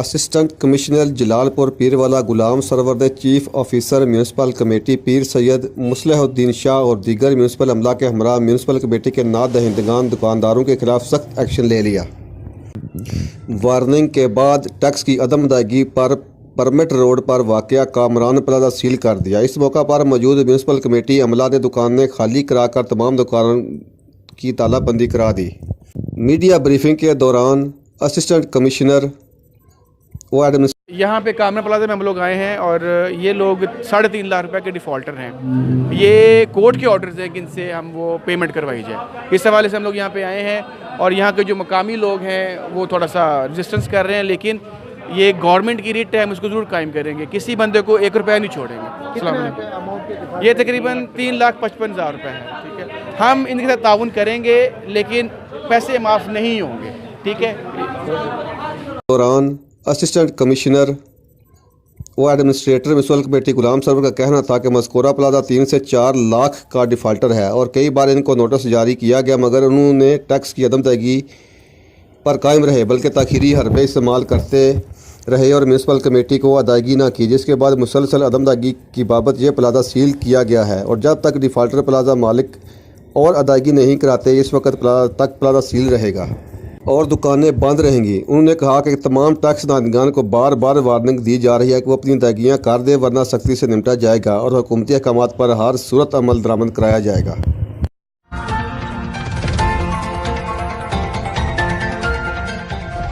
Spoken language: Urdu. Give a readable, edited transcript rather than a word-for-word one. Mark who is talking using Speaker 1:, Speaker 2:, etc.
Speaker 1: اسسٹنٹ کمشنر جلالپور پیروالا غلام سرور نے چیف آفیسر میونسپل کمیٹی پیر سید مصلح الدین شاہ اور دیگر میونسپل عملہ کے ہمراہ میونسپل کمیٹی کے نادہندگان دکانداروں کے خلاف سخت ایکشن لے لیا۔ وارننگ کے بعد ٹیکس کی عدم ادائیگی پر پرمٹ روڈ پر واقع کامران پلازہ سیل کر دیا۔ اس موقع پر موجود میونسپل کمیٹی عملہ نے دکانیں خالی کرا کر تمام دکانوں کی تالہ بندی کرا دی۔ میڈیا بریفنگ کے دوران اسسٹنٹ کمشنر
Speaker 2: یہاں پہ کامران پلازہ میں ہم لوگ آئے ہیں اور یہ لوگ 3.5 لاکھ روپے کے ڈیفالٹر ہیں۔ یہ کورٹ کے آرڈرز ہیں کہ ان سے ہم وہ پیمنٹ کروائی جائے۔ اس حوالے سے ہم لوگ یہاں پہ آئے ہیں اور یہاں کے جو مقامی لوگ ہیں وہ تھوڑا سا ریزسٹنس کر رہے ہیں، لیکن یہ گورنمنٹ کی ریٹ ہے، ہم اس کو ضرور قائم کریں گے، کسی بندے کو 1 روپیہ نہیں چھوڑیں گے۔ السلام علیکم۔ یہ تقریباً 3,55,000 روپے ہیں، ٹھیک ہے۔ ہم ان کے ساتھ تعاون کریں گے لیکن پیسے معاف نہیں ہوں گے، ٹھیک ہے۔
Speaker 1: دوران اسسٹنٹ کمشنر و administrator municipal committee Ghulam Sarwar کا کہنا تھا کہ مذکورہ پلازہ 3 سے 4 لاکھ کا ڈیفالٹر ہے اور کئی بار ان کو نوٹس جاری کیا گیا مگر انہوں نے ٹیکس کی عدم ادائیگی پر قائم رہے بلکہ تاخیری حربے استعمال کرتے رہے اور میونسپل کمیٹی کو ادائیگی نہ کی، جس کے بعد مسلسل عدم ادائیگی کی بابت یہ پلازہ سیل کیا گیا ہے اور جب تک ڈیفالٹر پلازہ مالک اور ادائیگی نہیں کراتے اس وقت تک پلازہ سیل رہے گا اور دکانیں بند رہیں گی۔ انہوں نے کہا کہ تمام ٹیکس دہندگان کو بار بار وارننگ دی جا رہی ہے کہ وہ اپنی ادائیگیاں کر دیں ورنہ سختی سے نمٹا جائے گا اور حکومتی احکامات پر ہر صورت عمل درآمد کرایا جائے گا۔